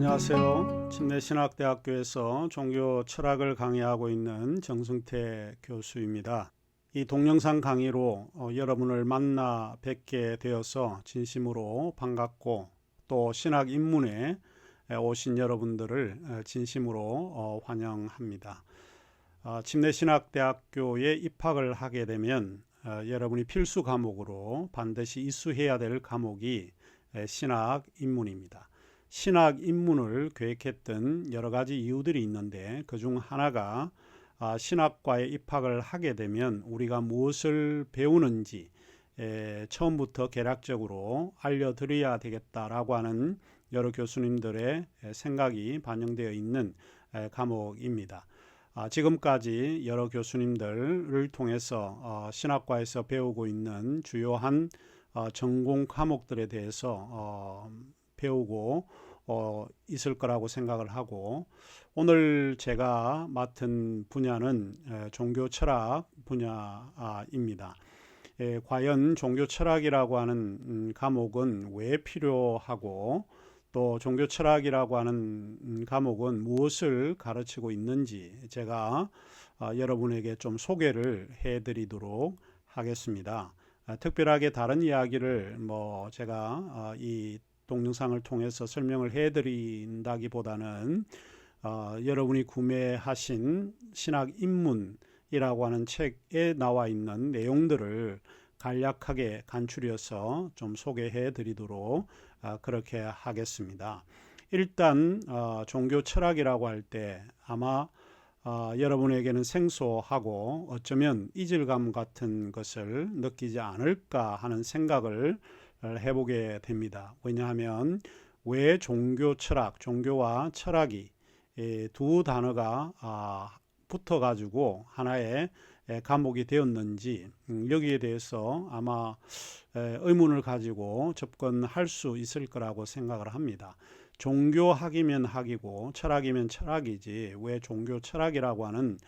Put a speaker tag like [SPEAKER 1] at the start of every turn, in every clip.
[SPEAKER 1] 안녕하세요. 침례신학대학교에서 종교 철학을 강의하고 있는 정승태 교수입니다. 이 동영상 강의로 여러분을 만나 뵙게 되어서 진심으로 반갑고, 또 신학 입문에 오신 여러분들을 진심으로 환영합니다. 침례신학대학교에 입학을 하게 되면 여러분이 필수 과목으로 반드시 이수해야 될 과목이 신학 입문입니다. 신학 입문을 계획했던 여러 가지 이유들이 있는데, 그중 하나가 신학과에 입학을 하게 되면 우리가 무엇을 배우는지 처음부터 개략적으로 알려드려야 되겠다라고 하는 여러 교수님들의 생각이 반영되어 있는 과목입니다. 지금까지 여러 교수님들을 통해서 신학과에서 배우고 있는 주요한 전공 과목들에 대해서 배우고 있을 거라고 생각을 하고, 오늘 제가 맡은 분야는 종교 철학 분야입니다. 과연 종교 철학이라고 하는 과목은 왜 필요하고, 또 종교 철학이라고 하는 과목은 무엇을 가르치고 있는지 제가 여러분에게 좀 소개를 해드리도록 하겠습니다. 특별하게 다른 이야기를 제가 이 동영상을 통해서 설명을 해드린다기보다는 여러분이 구매하신 신학 입문이라고 하는 책에 나와 있는 내용들을 간략하게 간추려서 좀 소개해 드리도록 그렇게 하겠습니다. 일단 종교 철학이라고 할 때 아마 여러분에게는 생소하고 어쩌면 이질감 같은 것을 느끼지 않을까 하는 생각을 해보게 됩니다. 왜냐하면 왜 종교 철학, 종교와 철학이 두 단어가 붙어가지고 하나의 과목이 되었는지, 여기에 대해서 아마 의문을 가지고 접근할 수 있을 거라고 생각을 합니다. 종교학이면 학이고 철학이면 철학이지 왜 종교 철학이라고 하는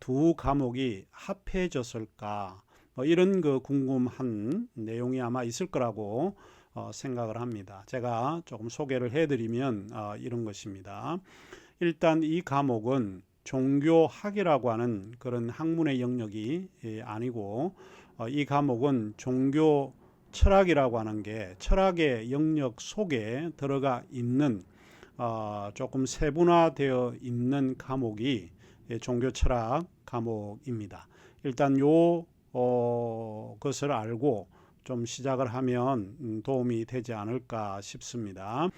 [SPEAKER 1] 두 과목이 합해졌을까, 이런 그 궁금한 내용이 아마 있을 거라고 생각을 합니다. 제가 조금 소개를 해드리면 이런 것입니다. 일단 이 과목은 종교학이라고 하는 그런 학문의 영역이 아니고, 이 과목은 종교 철학이라고 하는 게 철학의 영역 속에 들어가 있는 조금 세분화되어 있는 과목이 종교 철학 과목입니다. 일단 것을 알고 좀 시작을 하면 도움이 되지 않을까 싶습니다.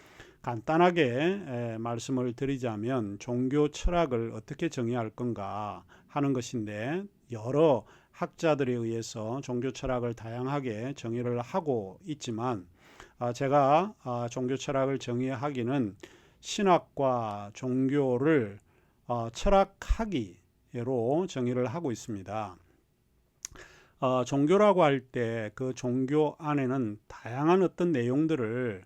[SPEAKER 1] 간단하게 말씀을 드리자면 종교 철학을 어떻게 정의할 건가 하는 것인데, 여러 학자들에 의해서 종교 철학을 다양하게 정의를 하고 있지만, 제가 종교 철학을 정의하기는 신학과 종교를 철학하기로 정의를 하고 있습니다. 종교라고 할 때 그 종교 안에는 다양한 어떤 내용들을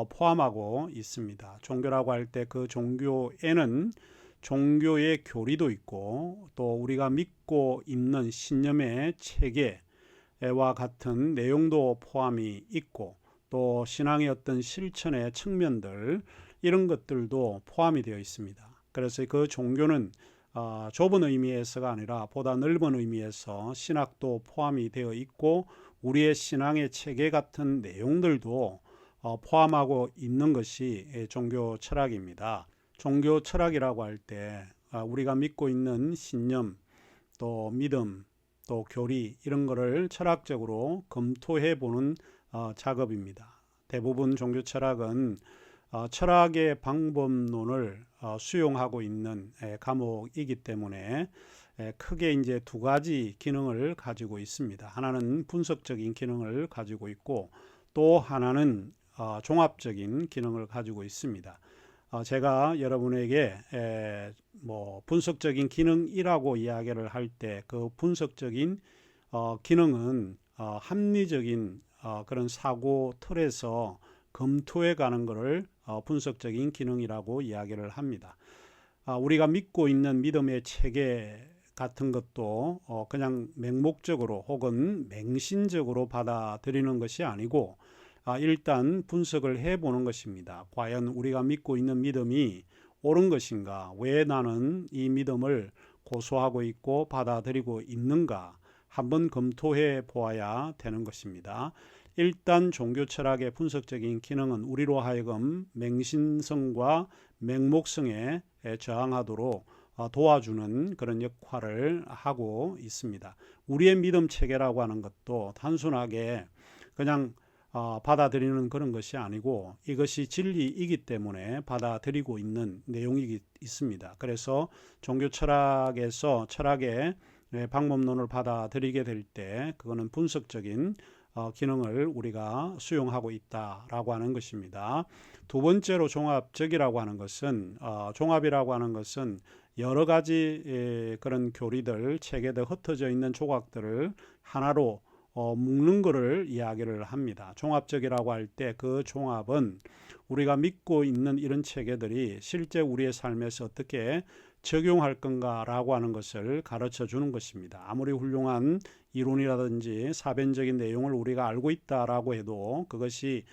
[SPEAKER 1] 포함하고 있습니다. 종교라고 할 때 그 종교에는 종교의 교리도 있고, 또 우리가 믿고 있는 신념의 체계와 같은 내용도 포함이 있고, 또 신앙의 어떤 실천의 측면들, 이런 것들도 포함이 되어 있습니다. 그래서 그 종교는 좁은 의미에서가 아니라 보다 넓은 의미에서 신학도 포함이 되어 있고, 우리의 신앙의 체계 같은 내용들도 포함하고 있는 것이 종교 철학입니다. 종교 철학이라고 할 때 우리가 믿고 있는 신념, 또 믿음, 또 교리, 이런 거를 철학적으로 검토해 보는 작업입니다. 대부분 종교 철학은 철학의 방법론을 수용하고 있는 과목이기 때문에 크게 이제 두 가지 기능을 가지고 있습니다. 하나는 분석적인 기능을 가지고 있고, 또 하나는 종합적인 기능을 가지고 있습니다. 제가 여러분에게 분석적인 기능이라고 이야기를 할 때 그 분석적인 기능은 합리적인 그런 사고 틀에서 검토해 가는 것을 분석적인 기능이라고 이야기를 합니다. 우리가 믿고 있는 믿음의 체계 같은 것도 그냥 맹목적으로 혹은 맹신적으로 받아들이는 것이 아니고, 일단 분석을 해보는 것입니다. 과연 우리가 믿고 있는 믿음이 옳은 것인가? 왜 나는 이 믿음을 고수하고 있고 받아들이고 있는가? 한번 검토해 보아야 되는 것입니다. 일단 종교 철학의 분석적인 기능은 우리로 하여금 맹신성과 맹목성에 저항하도록 도와주는 그런 역할을 하고 있습니다. 우리의 믿음 체계라고 하는 것도 단순하게 그냥 받아들이는 그런 것이 아니고 이것이 진리이기 때문에 받아들이고 있는 내용이 있습니다. 그래서 종교 철학에서 철학의 방법론을 받아들이게 될 때 그거는 분석적인 기능을 우리가 수용하고 있다라고 하는 것입니다. 두 번째로 종합적이라고 하는 것은 종합이라고 하는 것은 여러 가지 그런 교리들, 체계들 흩어져 있는 조각들을 하나로 묶는 것을 이야기를 합니다. 종합적이라고 할 때 그 종합은 우리가 믿고 있는 이런 체계들이 실제 우리의 삶에서 어떻게 적용할 건가라고 하는 것을 가르쳐 주는 것입니다. 아무리 훌륭한 이론이라든지 사변적인 내용을 우리가 알고 있다라고 해도 그것이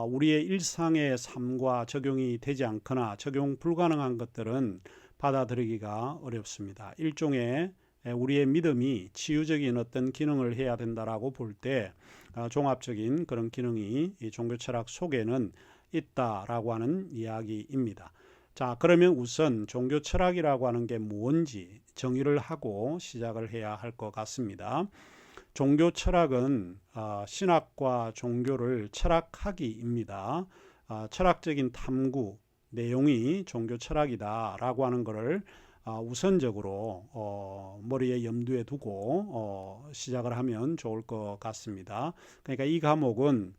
[SPEAKER 1] 우리의 일상의 삶과 적용이 되지 않거나 적용 불가능한 것들은 받아들이기가 어렵습니다. 일종의 우리의 믿음이 치유적인 어떤 기능을 해야 된다라고 볼 때 종합적인 그런 기능이 이 종교 철학 속에는 있다라고 하는 이야기입니다. 자, 그러면 우선 종교 철학이라고 하는 게 뭔지 정의를 하고 시작을 해야 할 것 같습니다. 종교 철학은 신학과 종교를 철학하기입니다. 철학적인 탐구, 내용이 종교 철학이다라고 하는 것을 우선적으로 머리에 염두에 두고 시작을 하면 좋을 것 같습니다. 그러니까 이 과목은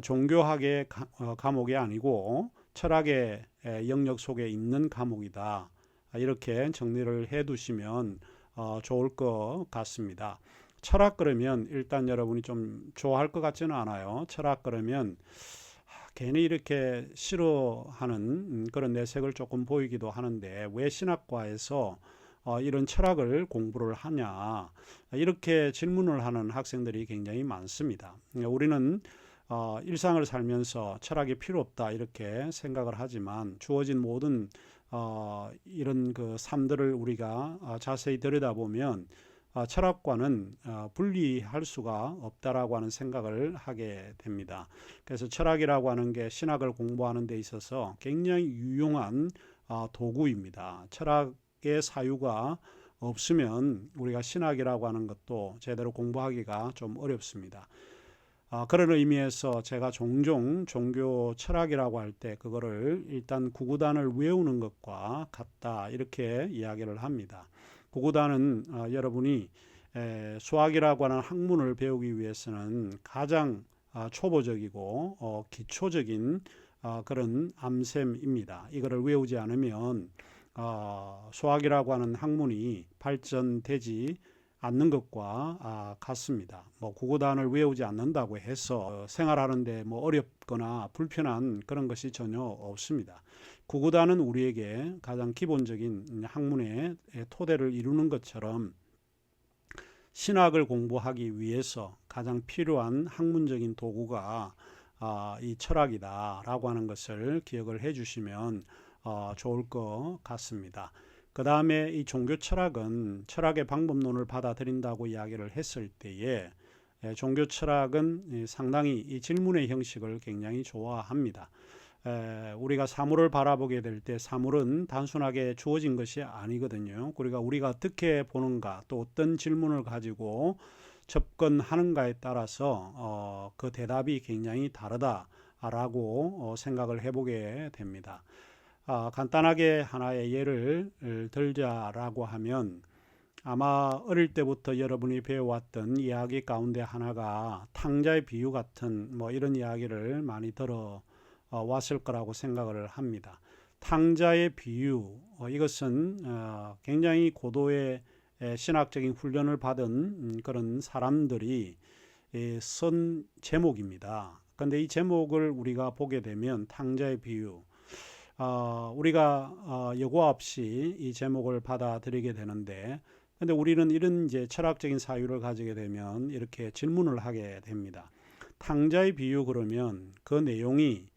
[SPEAKER 1] 종교학의 과목이 아니고 철학의 영역 속에 있는 과목이다. 이렇게 정리를 해 두시면 좋을 것 같습니다. 철학 그러면 일단 여러분이 좀 좋아할 것 같지는 않아요. 철학 그러면 괜히 이렇게 싫어하는 그런 내색을 조금 보이기도 하는데 왜 신학과에서 이런 철학을 공부를 하냐 이렇게 질문을 하는 학생들이 굉장히 많습니다. 우리는 일상을 살면서 철학이 필요 없다 이렇게 생각을 하지만 주어진 모든 이런 그 삶들을 우리가 자세히 들여다보면 철학과는 분리할 수가 없다라고 하는 생각을 하게 됩니다. 그래서 철학이라고 하는 게 신학을 공부하는 데 있어서 굉장히 유용한 도구입니다. 철학의 사유가 없으면 우리가 신학이라고 하는 것도 제대로 공부하기가 좀 어렵습니다. 그런 의미에서 제가 종종 종교 철학이라고 할 때 그거를 일단 구구단을 외우는 것과 같다 이렇게 이야기를 합니다. 구구단은 여러분이 수학이라고 하는 학문을 배우기 위해서는 가장 초보적이고 기초적인 그런 암셈입니다. 이거를 외우지 않으면 수학이라고 하는 학문이 발전되지 않는 것과 같습니다. 구구단을 외우지 않는다고 해서 생활하는데 어렵거나 불편한 그런 것이 전혀 없습니다. 구구단은 우리에게 가장 기본적인 학문의 토대를 이루는 것처럼 신학을 공부하기 위해서 가장 필요한 학문적인 도구가 이 철학이다라고 하는 것을 기억을 해주시면 좋을 것 같습니다. 그 다음에 이 종교 철학은 철학의 방법론을 받아들인다고 이야기를 했을 때에 종교 철학은 상당히 이 질문의 형식을 굉장히 좋아합니다. 우리가 사물을 바라보게 될 때 사물은 단순하게 주어진 것이 아니거든요. 우리가 어떻게 보는가 또 어떤 질문을 가지고 접근하는가에 따라서 그 대답이 굉장히 다르다라고 생각을 해보게 됩니다. 간단하게 하나의 예를 들자라고 하면 아마 어릴 때부터 여러분이 배워왔던 이야기 가운데 하나가 탕자의 비유 같은 이런 이야기를 많이 들어왔을 거라고 생각을 합니다. 탕자의 비유 이것은 굉장히 고도의 신학적인 훈련을 받은 그런 사람들이 쓴 제목입니다. 그런데 이 제목을 우리가 보게 되면 탕자의 비유 우리가 여과 없이 이 제목을 받아들이게 되는데 근데 우리는 이런 이제 철학적인 사유를 가지게 되면 이렇게 질문을 하게 됩니다. 탕자의 비유 그러면 그 내용이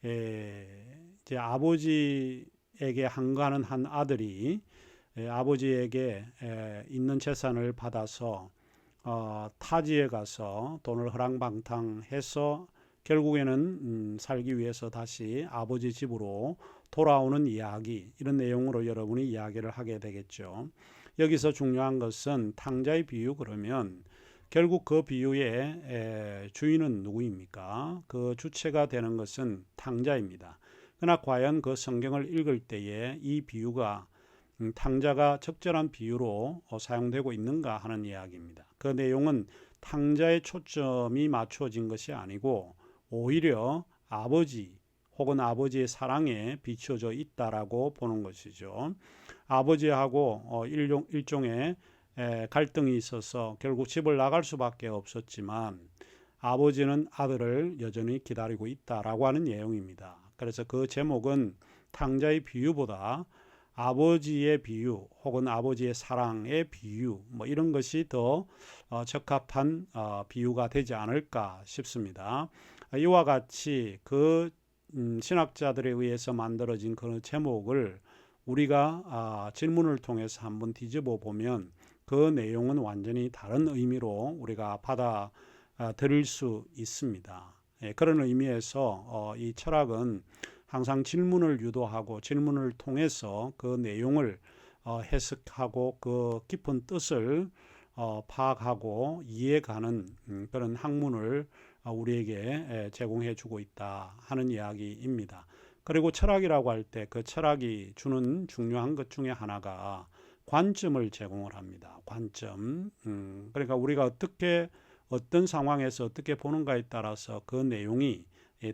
[SPEAKER 1] 이제 아버지에게 항거하는 한 아들이 아버지에게 있는 재산을 받아서 타지에 가서 돈을 허랑방탕해서 결국에는 살기 위해서 다시 아버지 집으로 돌아오는 이야기, 이런 내용으로 여러분이 이야기를 하게 되겠죠. 여기서 중요한 것은 탕자의 비유 그러면 결국 그 비유의 주인은 누구입니까? 그 주체가 되는 것은 탕자입니다. 그러나 과연 그 성경을 읽을 때에 이 비유가 탕자가 적절한 비유로 사용되고 있는가 하는 이야기입니다. 그 내용은 탕자의 초점이 맞춰진 것이 아니고 오히려 아버지 혹은 아버지의 사랑에 비춰져 있다라고 보는 것이죠. 아버지하고 일종의 갈등이 있어서 결국 집을 나갈 수밖에 없었지만 아버지는 아들을 여전히 기다리고 있다라고 하는 내용입니다. 그래서 그 제목은 탕자의 비유보다 아버지의 비유 혹은 아버지의 사랑의 비유 뭐 이런 것이 더 적합한 비유가 되지 않을까 싶습니다. 이와 같이 그 신학자들에 의해서 만들어진 그 제목을 우리가 질문을 통해서 한번 뒤집어 보면 그 내용은 완전히 다른 의미로 우리가 받아들일 수 있습니다. 그런 의미에서 이 철학은 항상 질문을 유도하고 질문을 통해서 그 내용을 해석하고 그 깊은 뜻을 파악하고 이해가는 그런 학문을 우리에게 제공해 주고 있다 하는 이야기입니다. 그리고 철학이라고 할 때 그 철학이 주는 중요한 것 중에 하나가 관점을 제공을 합니다. 관점. 그러니까 우리가 어떤 상황에서 어떻게 보는가에 따라서 그 내용이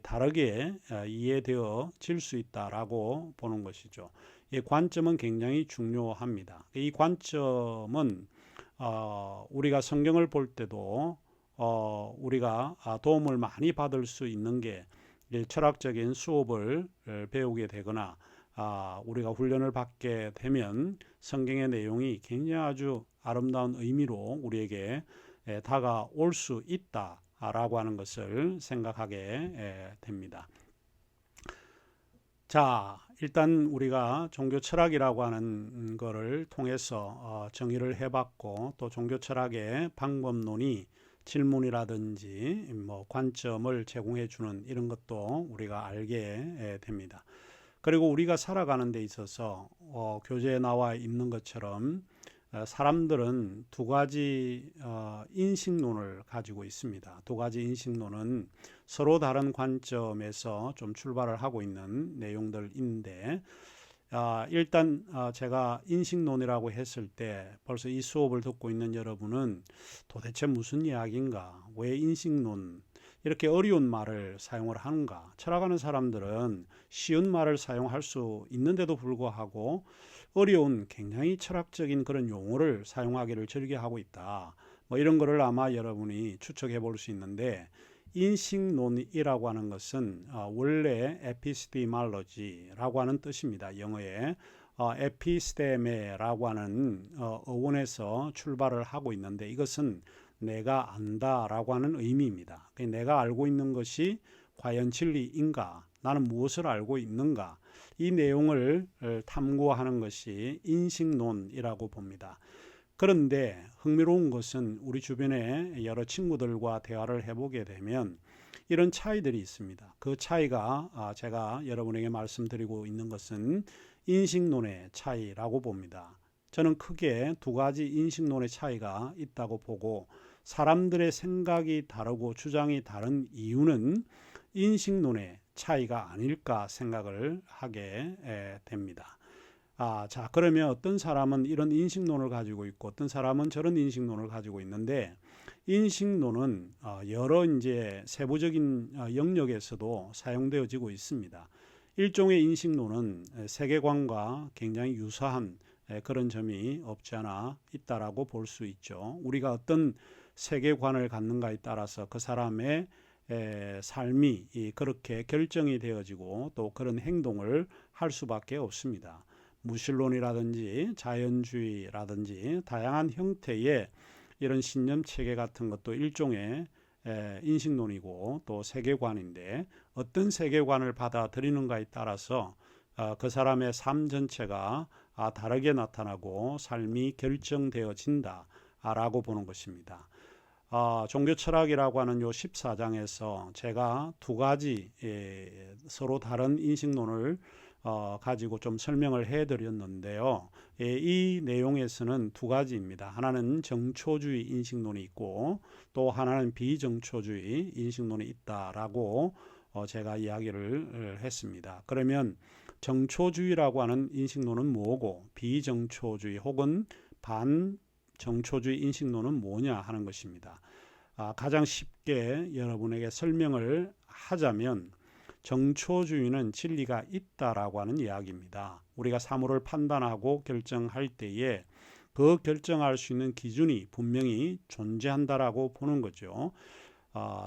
[SPEAKER 1] 다르게 이해되어질 수 있다라고 보는 것이죠. 이 관점은 굉장히 중요합니다. 이 관점은 우리가 성경을 볼 때도 우리가 도움을 많이 받을 수 있는 게 철학적인 수업을 배우게 되거나 우리가 훈련을 받게 되면 성경의 내용이 굉장히 아주 아름다운 의미로 우리에게 다가올 수 있다라고 하는 것을 생각하게 됩니다. 자, 일단 우리가 종교 철학이라고 하는 거를 통해서 정의를 해봤고 또 종교 철학의 방법론이 질문이라든지 뭐 관점을 제공해 주는 이런 것도 우리가 알게 됩니다. 그리고 우리가 살아가는 데 있어서 교재에 나와 있는 것처럼 사람들은 두 가지 인식론을 가지고 있습니다. 두 가지 인식론은 서로 다른 관점에서 좀 출발을 하고 있는 내용들인데 일단 제가 인식론이라고 했을 때 벌써 이 수업을 듣고 있는 여러분은 도대체 무슨 이야기인가? 왜 인식론? 이렇게 어려운 말을 사용을 하는가? 철학하는 사람들은 쉬운 말을 사용할 수 있는데도 불구하고 어려운 굉장히 철학적인 그런 용어를 사용하기를 즐겨하고 있다. 뭐 이런 거를 아마 여러분이 추측해 볼 수 있는데 인식론이라고 하는 것은 원래 에피스테멀로지라고 하는 뜻입니다. 영어에 에피스테메라고 하는 어원에서 출발을 하고 있는데 이것은 내가 안다라고 하는 의미입니다. 내가 알고 있는 것이 과연 진리인가? 나는 무엇을 알고 있는가? 이 내용을 탐구하는 것이 인식론이라고 봅니다. 그런데 흥미로운 것은 우리 주변에 여러 친구들과 대화를 해보게 되면 이런 차이들이 있습니다. 그 차이가 제가 여러분에게 말씀드리고 있는 것은 인식론의 차이라고 봅니다. 저는 크게 두 가지 인식론의 차이가 있다고 보고 사람들의 생각이 다르고 주장이 다른 이유는 인식론의 차이가 아닐까 생각을 하게 됩니다. 자, 그러면 어떤 사람은 이런 인식론을 가지고 있고 어떤 사람은 저런 인식론을 가지고 있는데 인식론은 여러 이제 세부적인 영역에서도 사용되어지고 있습니다. 일종의 인식론은 세계관과 굉장히 유사한 그런 점이 없지 않아 있다라고 볼 수 있죠. 우리가 어떤 세계관을 갖는가에 따라서 그 사람의 삶이 그렇게 결정이 되어지고 또 그런 행동을 할 수밖에 없습니다. 무신론이라든지 자연주의라든지 다양한 형태의 이런 신념 체계 같은 것도 일종의 인식론이고 또 세계관인데 어떤 세계관을 받아들이는가에 따라서 그 사람의 삶 전체가 다르게 나타나고 삶이 결정되어진다라고 보는 것입니다. 종교 철학이라고 하는 요 14장에서 제가 두 가지 서로 다른 인식론을 가지고 좀 설명을 해드렸는데요. 이 내용에서는 두 가지입니다. 하나는 정초주의 인식론이 있고 또 하나는 비정초주의 인식론이 있다라고 제가 이야기를 했습니다. 그러면 정초주의라고 하는 인식론은 뭐고 비정초주의 혹은 반정초주의 인식론은 뭐냐 하는 것입니다. 가장 쉽게 여러분에게 설명을 하자면 정초주의는 진리가 있다라고 하는 이야기입니다. 우리가 사물을 판단하고 결정할 때에 그 결정할 수 있는 기준이 분명히 존재한다라고 보는 거죠.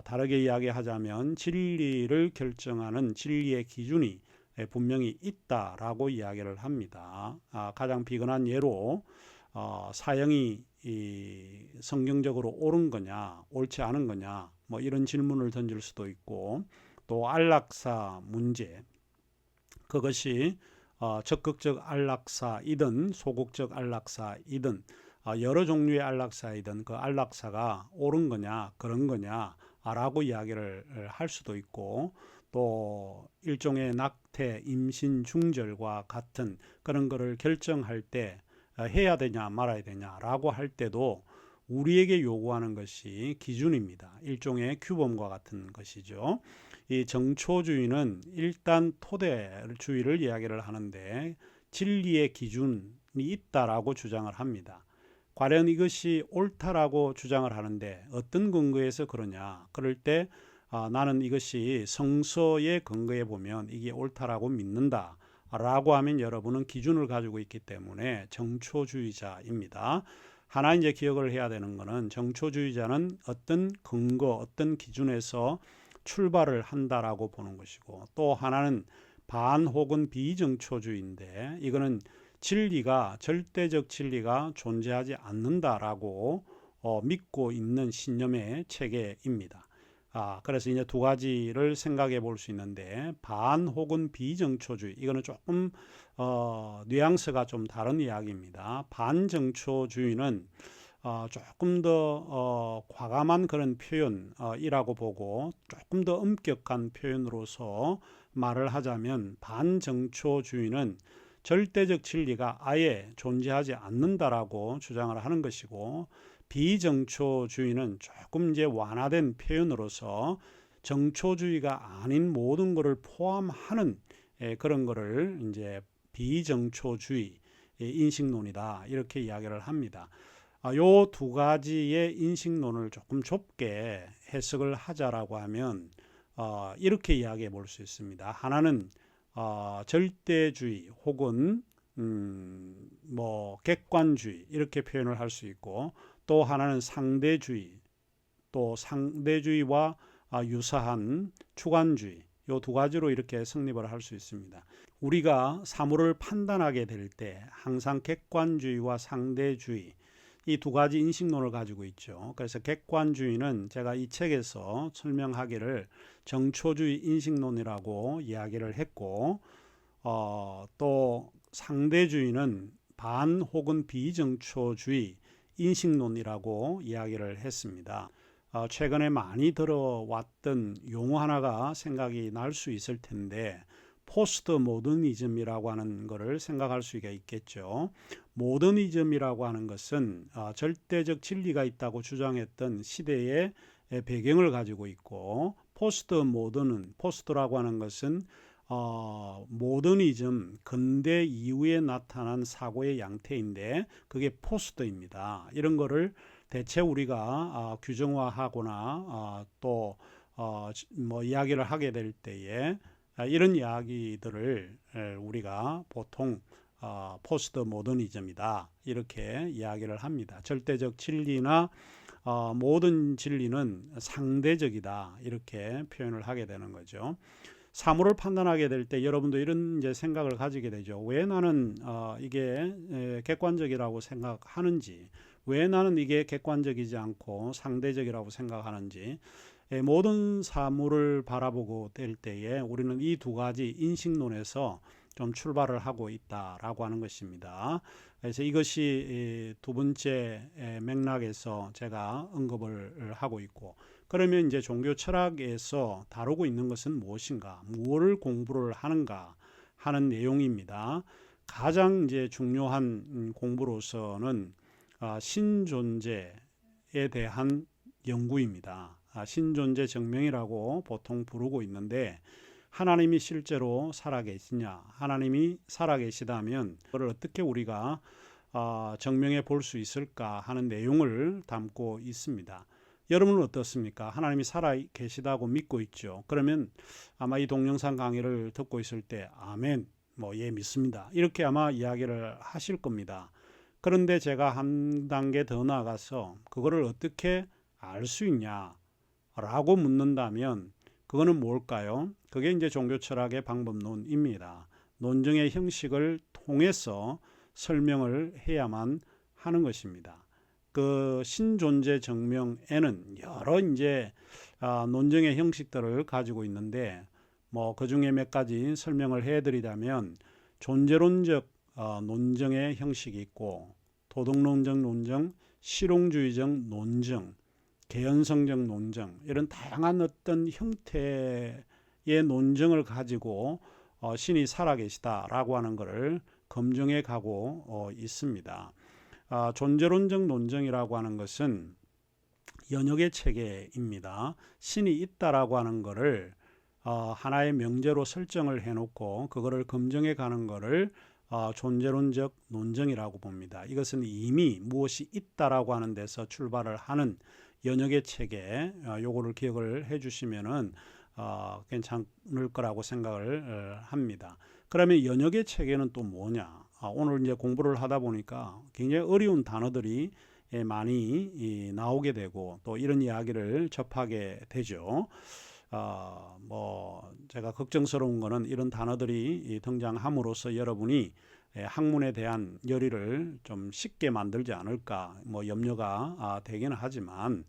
[SPEAKER 1] 다르게 이야기하자면 진리를 결정하는 진리의 기준이 분명히 있다라고 이야기를 합니다. 가장 비근한 예로 사형이 성경적으로 옳은 거냐 옳지 않은 거냐 뭐 이런 질문을 던질 수도 있고 또 안락사 문제 그것이 적극적 안락사이든 소극적 안락사이든 여러 종류의 안락사이든 그 안락사가 옳은 거냐 그런 거냐 라고 이야기를 할 수도 있고 또 일종의 낙태, 임신, 중절과 같은 그런 거를 결정할 때 해야 되냐 말아야 되냐라고 할 때도 우리에게 요구하는 것이 기준입니다. 일종의 규범과 같은 것이죠. 이 정초주의는 일단 토대주의를 이야기를 하는데 진리의 기준이 있다라고 주장을 합니다. 과연 이것이 옳다라고 주장을 하는데 어떤 근거에서 그러냐? 그럴 때 나는 이것이 성서에 근거해 보면 이게 옳다라고 믿는다 라고 하면 여러분은 기준을 가지고 있기 때문에 정초주의자입니다. 하나 이제 기억을 해야 되는 것은 정초주의자는 어떤 근거, 어떤 기준에서 출발을 한다라고 보는 것이고 또 하나는 반 혹은 비정초주의인데 이거는 진리가 절대적 진리가 존재하지 않는다라고 믿고 있는 신념의 체계입니다. 그래서 이제 두 가지를 생각해 볼 수 있는데 반 혹은 비정초주의 이거는 조금 뉘앙스가 좀 다른 이야기입니다. 반정초주의는 조금 더 과감한 그런 표현이라고 보고 조금 더 엄격한 표현으로서 말을 하자면 반정초주의는 절대적 진리가 아예 존재하지 않는다라고 주장을 하는 것이고 비정초주의는 조금 이제 완화된 표현으로서 정초주의가 아닌 모든 것을 포함하는 그런 것을 이제 비정초주의 인식론이다 이렇게 이야기를 합니다. 요 두 가지의 인식론을 조금 좁게 해석을 하자라고 하면 이렇게 이야기해 볼 수 있습니다. 하나는 절대주의 혹은 뭐 객관주의 이렇게 표현을 할 수 있고 또 하나는 상대주의 또 상대주의와 유사한 주관주의 요 두 가지로 이렇게 성립을 할 수 있습니다. 우리가 사물을 판단하게 될 때 항상 객관주의와 상대주의 이 두 가지 인식론을 가지고 있죠. 그래서 객관주의는 제가 이 책에서 설명하기를 정초주의 인식론이라고 이야기를 했고 또 상대주의는 반 혹은 비정초주의 인식론이라고 이야기를 했습니다. 최근에 많이 들어왔던 용어 하나가 생각이 날 수 있을 텐데 포스트 모더니즘이라고 하는 것을 생각할 수가 있겠죠. 모더니즘이라고 하는 것은 절대적 진리가 있다고 주장했던 시대의 배경을 가지고 있고 포스트 모더는 포스트라고 하는 것은 모더니즘 근대 이후에 나타난 사고의 양태인데 그게 포스트입니다. 이런 거를 대체 우리가 규정화하거나 또 뭐 이야기를 하게 될 때에 이런 이야기들을 우리가 보통 포스트 모더니즘이다 이렇게 이야기를 합니다. 절대적 진리나 모든 진리는 상대적이다 이렇게 표현을 하게 되는 거죠. 사물을 판단하게 될 때 여러분도 이런 이제 생각을 가지게 되죠. 왜 나는 이게 객관적이라고 생각하는지 왜 나는 이게 객관적이지 않고 상대적이라고 생각하는지, 모든 사물을 바라보고 될 때에 우리는 이 두 가지 인식론에서 좀 출발을 하고 있다라고 하는 것입니다. 그래서 이것이 두 번째 맥락에서 제가 언급을 하고 있고, 그러면 이제 종교 철학에서 다루고 있는 것은 무엇인가, 무엇을 공부를 하는가 하는 내용입니다. 가장 이제 중요한 공부로서는 신존재에 대한 연구입니다. 신존재 증명이라고 보통 부르고 있는데, 하나님이 실제로 살아계시냐, 하나님이 살아계시다면 그걸 어떻게 우리가 증명해 볼 수 있을까 하는 내용을 담고 있습니다. 여러분은 어떻습니까? 하나님이 살아계시다고 믿고 있죠. 그러면 아마 이 동영상 강의를 듣고 있을 때 아멘, 예, 믿습니다, 이렇게 아마 이야기를 하실 겁니다. 그런데 제가 한 단계 더 나아가서 그거를 어떻게 알 수 있냐 라고 묻는다면 그거는 뭘까요? 그게 이제 종교 철학의 방법론입니다. 논증의 형식을 통해서 설명을 해야만 하는 것입니다. 그 신존재 증명에는 여러 이제 논증의 형식들을 가지고 있는데, 그 중에 몇 가지 설명을 해드리자면, 존재론적 논증의 형식이 있고, 도덕론적 논증, 실용주의적 논증, 개연성적 논증, 이런 다양한 어떤 형태의 논증을 가지고 신이 살아계시다라고 하는 것을 검증해 가고 있습니다. 존재론적 논증이라고 하는 것은 연역의 체계입니다. 신이 있다라고 하는 것을 하나의 명제로 설정을 해놓고 그거를 검증해 가는 것을 존재론적 논증이라고 봅니다. 이것은 이미 무엇이 있다라고 하는 데서 출발을 하는 연역의 체계, 요거를 기억을 해주시면은 괜찮을 거라고 생각을 합니다. 그러면 연역의 체계는 또 뭐냐? 오늘 이제 공부를 하다 보니까 굉장히 어려운 단어들이 많이 나오게 되고 또 이런 이야기를 접하게 되죠. 제가 걱정스러운 거는 이런 단어들이 등장함으로써 여러분이 학문에 대한 열의를 좀 쉽게 만들지 않을까 염려가 되기는 하지만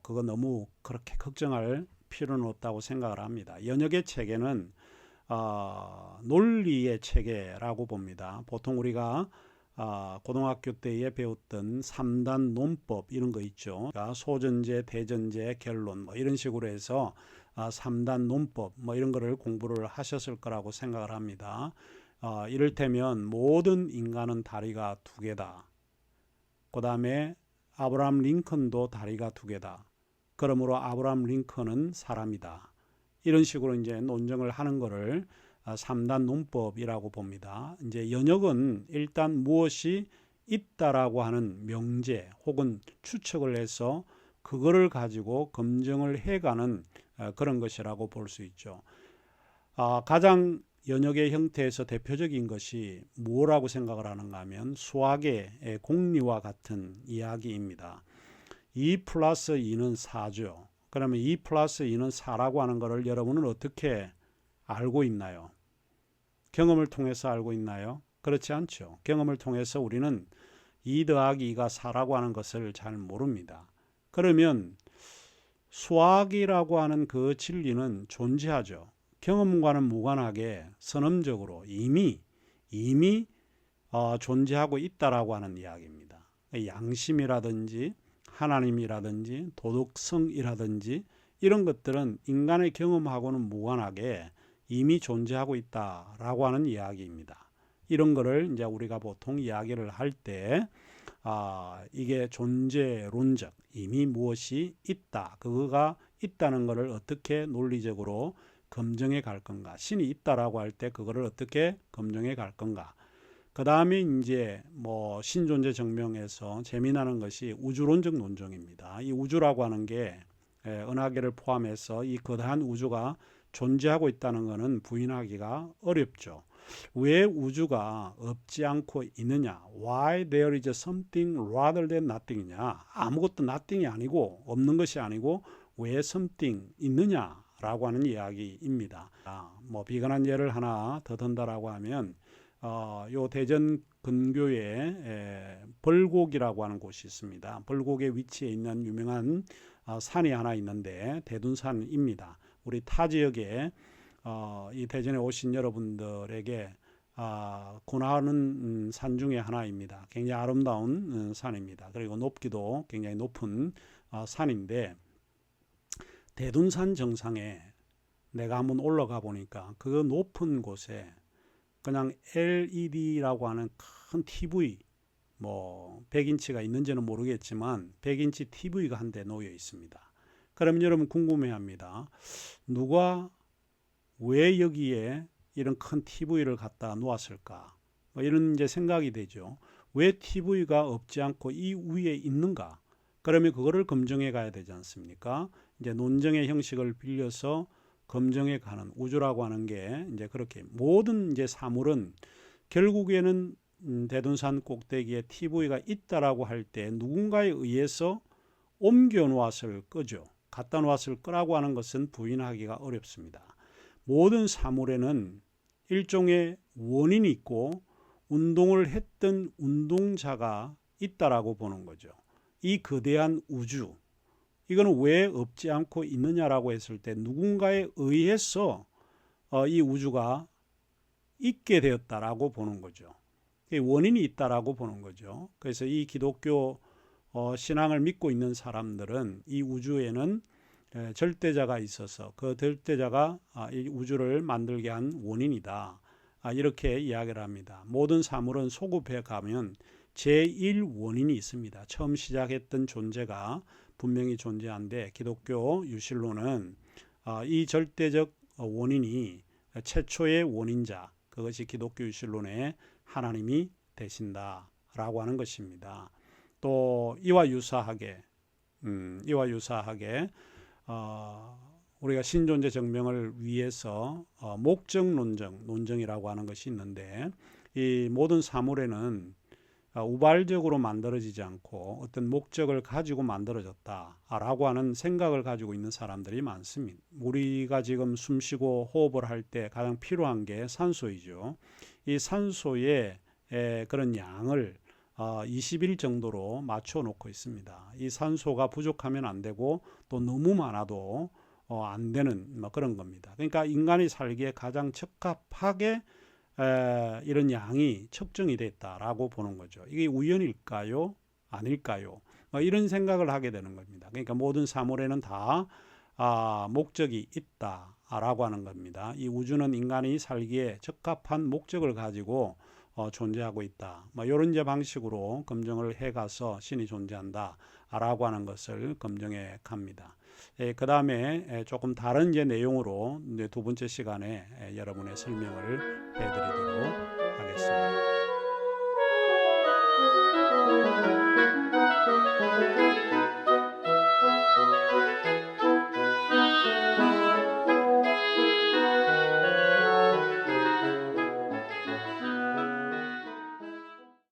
[SPEAKER 1] 그거 너무 그렇게 걱정할 필요는 없다고 생각을 합니다. 연역의 체계는 논리의 체계라고 봅니다. 보통 우리가 고등학교 때에 배웠던 3단 논법 이런 거 있죠. 소전제, 대전제, 결론 이런 식으로 해서 3단 논법 이런 거를 공부를 하셨을 거라고 생각을 합니다. 이를테면 모든 인간은 다리가 두 개다. 그 다음에 아브라함 링컨도 다리가 두 개다. 그러므로 아브라함 링컨은 사람이다. 이런 식으로 이제 논증을 하는 거를 3단 논법이라고 봅니다. 이제 연역은 일단 무엇이 있다라고 하는 명제 혹은 추측을 해서 그거를 가지고 검증을 해가는 그런 것이라고 볼 수 있죠. 가장 연역의 형태에서 대표적인 것이 뭐라고 생각을 하는가 하면 수학의 공리와 같은 이야기입니다. 2 플러스 2는 4죠. 그러면 2 플러스 2는 4라고 하는 것을 여러분은 어떻게 알고 있나요? 경험을 통해서 알고 있나요? 그렇지 않죠. 경험을 통해서 우리는 2 더하기 2가 4라고 하는 것을 잘 모릅니다. 그러면 수학이라고 하는 그 진리는 존재하죠. 경험과는 무관하게 선언적으로 이미 존재하고 있다라고 하는 이야기입니다. 양심이라든지 하나님이라든지 도덕성이라든지 이런 것들은 인간의 경험하고는 무관하게 이미 존재하고 있다라고 하는 이야기입니다. 이런 거를 이제 우리가 보통 이야기를 할 때 이게 존재론적, 이미 무엇이 있다, 그거가 있다는 것을 어떻게 논리적으로 검증해 갈 건가, 신이 있다라고 할 때 그거를 어떻게 검증해 갈 건가. 그 다음에 이제 신존재 증명에서 재미나는 것이 우주론적 논증입니다. 이 우주라고 하는 게 은하계를 포함해서 이 거대한 우주가 존재하고 있다는 것은 부인하기가 어렵죠. 왜 우주가 없지 않고 있느냐? Why there is something rather than nothing이냐? 아무것도 nothing이 아니고 없는 것이 아니고 왜 something 있느냐라고 하는 이야기입니다. 비근한 예를 하나 더 든다라고 하면 요 대전 근교에 벌곡이라고 하는 곳이 있습니다. 벌곡의 위치에 있는 유명한 산이 하나 있는데 대둔산입니다. 우리 타 지역에 이 대전에 오신 여러분들에게 권하는 산 중에 하나입니다. 굉장히 아름다운 산입니다. 그리고 높기도 굉장히 높은 산인데 대둔산 정상에 내가 한번 올라가 보니까 그 높은 곳에 그냥 LED라고 하는 큰 TV 뭐 100인치가 있는지는 모르겠지만 100인치 TV가 한 대 놓여 있습니다. 그럼 여러분 궁금해합니다. 누가 왜 여기에 이런 큰 TV를 갖다 놓았을까? 뭐 이런 이제 생각이 되죠. 왜 TV가 없지 않고 이 위에 있는가? 그러면 그거를 검증해 가야 되지 않습니까? 이제 논증의 형식을 빌려서 검증해 가는 우주라고 하는 게 이제 그렇게 모든 이제 사물은 결국에는 대둔산 꼭대기에 TV가 있다라고 할 때 누군가에 의해서 옮겨 놓았을 거죠. 갖다 놓았을 거라고 하는 것은 부인하기가 어렵습니다. 모든 사물에는 일종의 원인이 있고 운동을 했던 운동자가 있다라고 보는 거죠. 이 거대한 우주, 이거는 왜 없지 않고 있느냐라고 했을 때 누군가에 의해서 이 우주가 있게 되었다라고 보는 거죠. 원인이 있다라고 보는 거죠. 그래서 이 기독교 신앙을 믿고 있는 사람들은 이 우주에는 절대자가 있어서 그 절대자가 이 우주를 만들게 한 원인이다. 이렇게 이야기를 합니다. 모든 사물은 소급해 가면 제1원인이 있습니다. 처음 시작했던 존재가 분명히 존재한데 기독교 유실론은 이 절대적 원인이 최초의 원인자, 그것이 기독교 유실론의 하나님이 되신다라고 하는 것입니다. 또 이와 유사하게 우리가 신존재 증명을 위해서 목적 논증이라고 하는 것이 있는데 이 모든 사물에는 우발적으로 만들어지지 않고 어떤 목적을 가지고 만들어졌다라고 하는 생각을 가지고 있는 사람들이 많습니다. 우리가 지금 숨쉬고 호흡을 할 때 가장 필요한 게 산소이죠. 이 산소의 그런 양을 20일 정도로 맞춰 놓고 있습니다. 이 산소가 부족하면 안 되고 또 너무 많아도 안 되는 그런 겁니다. 그러니까 인간이 살기에 가장 적합하게 이런 양이 측정이 됐다라고 보는 거죠. 이게 우연일까요? 아닐까요? 이런 생각을 하게 되는 겁니다. 그러니까 모든 사물에는 다 목적이 있다라고 하는 겁니다. 이 우주는 인간이 살기에 적합한 목적을 가지고 존재하고 있다. 이런 이제 방식으로 검증을 해가서 신이 존재한다라고 하는 것을 검증해 갑니다. 그 다음에 조금 다른 이제 내용으로 이제 두 번째 시간에 여러분의 설명을 해드리도록 하겠습니다.